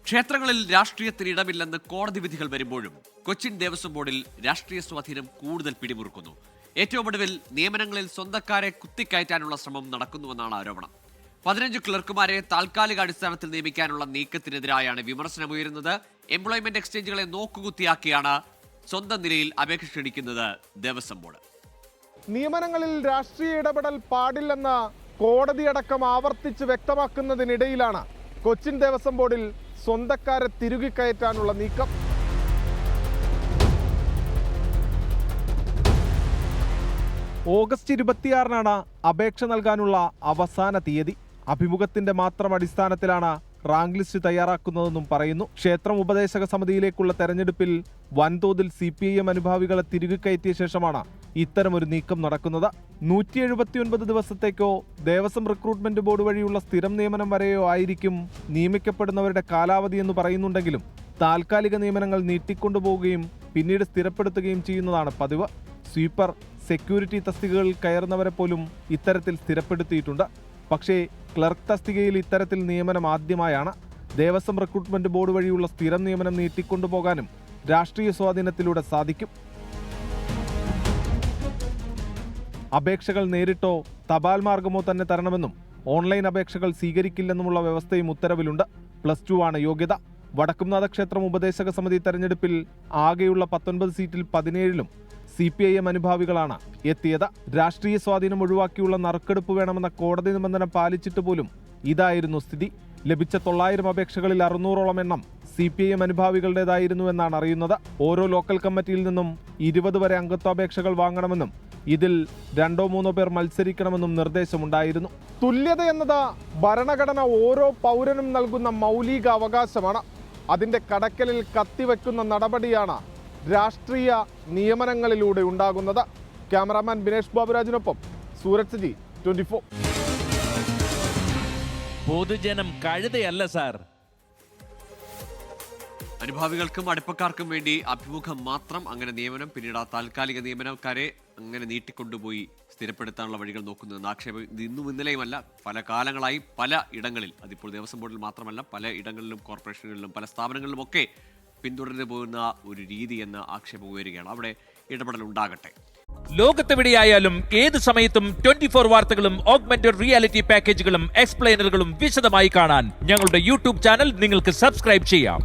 ക്ഷേത്രങ്ങളിൽ രാഷ്ട്രീയത്തിന് ഇടമില്ലെന്ന് കോടതി വിധികൾ വരുമ്പോഴും കൊച്ചിൻ ദേവസ്വം ബോർഡിൽ രാഷ്ട്രീയ സ്വാധീനം കൂടുതൽ പിടിമുറുക്കുന്നു. ഏറ്റവും ഒടുവിൽ നിയമനങ്ങളിൽ സ്വന്തക്കാരെ കുത്തിക്കയറ്റാനുള്ള ശ്രമം നടക്കുന്നുവെന്നാണ് ആരോപണം. 15 ക്ലർക്കുമാരെ താൽക്കാലിക അടിസ്ഥാനത്തിൽ നിയമിക്കാനുള്ള നീക്കത്തിനെതിരായാണ് വിമർശനമുയരുന്നത്. എംപ്ലോയ്മെന്റ് എക്സ്ചേഞ്ചുകളെ നോക്കുകുത്തിയാക്കിയാണ് സ്വന്തം നിലയിൽ അപേക്ഷ ക്ഷണിക്കുന്നത് ദേവസ്വം ബോർഡ്. നിയമനങ്ങളിൽ രാഷ്ട്രീയ ഇടപെടൽ പാടില്ലെന്ന് കോടതിയടക്കം ആവർത്തിച്ച് വ്യക്തമാക്കുന്നതിനിടയിലാണ് കൊച്ചിൻ ദേവസ്വം ബോർഡിൽ സ്വന്തക്കാരെ തിരുകിക്കയറ്റാനുള്ള നീക്കം. ഓഗസ്റ്റ് 26-നാണ് അപേക്ഷ നൽകാനുള്ള അവസാന തീയതി. അഭിമുഖത്തിന്റെ മാത്രം അടിസ്ഥാനത്തിലാണ് റാങ്ക് ലിസ്റ്റ് തയ്യാറാക്കുന്നതെന്നും പറയുന്നു. ക്ഷേത്രം ഉപദേശക സമിതിയിലേക്കുള്ള തെരഞ്ഞെടുപ്പിൽ വൻതോതിൽ CPIM അനുഭാവികളെ തിരുകിക്കയറ്റിയ ശേഷമാണ് ഇത്തരമൊരു നീക്കം നടക്കുന്നത്. 179 ദിവസത്തേക്കോ ദേവസ്വം റിക്രൂട്ട്മെന്റ് ബോർഡ് വഴിയുള്ള സ്ഥിരം നിയമനം വരെയോ ആയിരിക്കും നിയമിക്കപ്പെടുന്നവരുടെ കാലാവധി എന്ന് പറയുന്നുണ്ടെങ്കിലും താൽക്കാലിക നിയമനങ്ങൾ നീട്ടിക്കൊണ്ടുപോവുകയും പിന്നീട് സ്ഥിരപ്പെടുത്തുകയും ചെയ്യുന്നതാണ് പതിവ്. സ്വീപ്പർ, സെക്യൂരിറ്റി തസ്തികകളിൽ കയറുന്നവരെ പോലും ഇത്തരത്തിൽ സ്ഥിരപ്പെടുത്തിയിട്ടുണ്ട്. പക്ഷേ ക്ലർക്ക് തസ്തികയിൽ ഇത്തരത്തിൽ നിയമനം ആദ്യമായാണ്. ദേവസ്വം റിക്രൂട്ട്മെന്റ് ബോർഡ് വഴിയുള്ള സ്ഥിരം നിയമനം നീട്ടിക്കൊണ്ടുപോകാനും രാഷ്ട്രീയ സ്വാധീനത്തിലൂടെ സാധിക്കും. അപേക്ഷകൾ നേരിട്ടോ തപാൽ മാർഗമോ തന്നെ തരണമെന്നും ഓൺലൈൻ അപേക്ഷകൾ സ്വീകരിക്കില്ലെന്നുമുള്ള വ്യവസ്ഥയും ഉത്തരവിലുണ്ട്. +2 ആണ് യോഗ്യത. വടക്കുംനാഥ ക്ഷേത്രം ഉപദേശക സമിതി തെരഞ്ഞെടുപ്പിൽ ആകെയുള്ള 19 സീറ്റിൽ 17-ലും CPIM അനുഭാവികളാണ് എത്തിയത്. രാഷ്ട്രീയ സ്വാധീനം ഒഴിവാക്കിയുള്ള നറുക്കെടുപ്പ് വേണമെന്ന കോടതി നിബന്ധന പാലിച്ചിട്ട് പോലും ഇതായിരുന്നു സ്ഥിതി. ലഭിച്ച 900 അപേക്ഷകളിൽ 600ഓളം എണ്ണം CPIM അനുഭാവികളുടേതായിരുന്നു എന്നാണ് അറിയുന്നത്. ഓരോ ലോക്കൽ കമ്മിറ്റിയിൽ നിന്നും 20 വരെ അംഗത്വാപേക്ഷകൾ വാങ്ങണമെന്നും ഇതിൽ 2-3 പേർ മത്സരിക്കണമെന്നും നിർദ്ദേശമുണ്ടായിരുന്നു. തുല്യത എന്നത് ഭരണഘടന ഓരോ പൗരനും നൽകുന്ന മൗലിക അവകാശമാണ്. അതിന്റെ കടക്കലിൽ കത്തിവെക്കുന്ന നടപടിയാണ് രാഷ്ട്രീയ നിയമനങ്ങളിലൂടെ ഉണ്ടാകുന്നത്. ക്യാമറാമാൻ ബിനേഷ് ബാബുരാജിനൊപ്പം സൂരജ് സജി, 24. പൊതുജനം കഴുതയല്ല സാർ. അനുഭാവികൾക്കും അടുപ്പക്കാർക്കും വേണ്ടി അഭിമുഖം മാത്രം, അങ്ങനെ നിയമനം, പിന്നീട് ആ താൽക്കാലിക നിയമനക്കാരെ അങ്ങനെ നീട്ടിക്കൊണ്ടുപോയി സ്ഥിരപ്പെടുത്താനുള്ള വഴികൾ നോക്കുന്നതെന്ന് ആക്ഷേപം ഇന്നും ഇന്നലെയുമല്ല, പല കാലങ്ങളായി പല ഇടങ്ങളിൽ, അതിപ്പോൾ ദേവസ്വം ബോർഡിൽ മാത്രമല്ല പല ഇടങ്ങളിലും കോർപ്പറേഷനുകളിലും പല സ്ഥാപനങ്ങളിലുമൊക്കെ പിന്തുടർന്നു പോകുന്ന ഒരു രീതി എന്ന ആക്ഷേപം ഉയരുകയാണ്. അവിടെ ഇടപെടൽ ഉണ്ടാകട്ടെ. ലോകത്തെവിടെയായാലും ഏത് സമയത്തും 24 വാർത്തകളും ഓഗ്മെന്റഡ് റിയാലിറ്റി പാക്കേജുകളും എക്സ്പ്ലെയിനറുകളും വിശദമായി കാണാൻ ഞങ്ങളുടെ YouTube ചാനൽ നിങ്ങൾക്ക് സബ്സ്ക്രൈബ് ചെയ്യാം.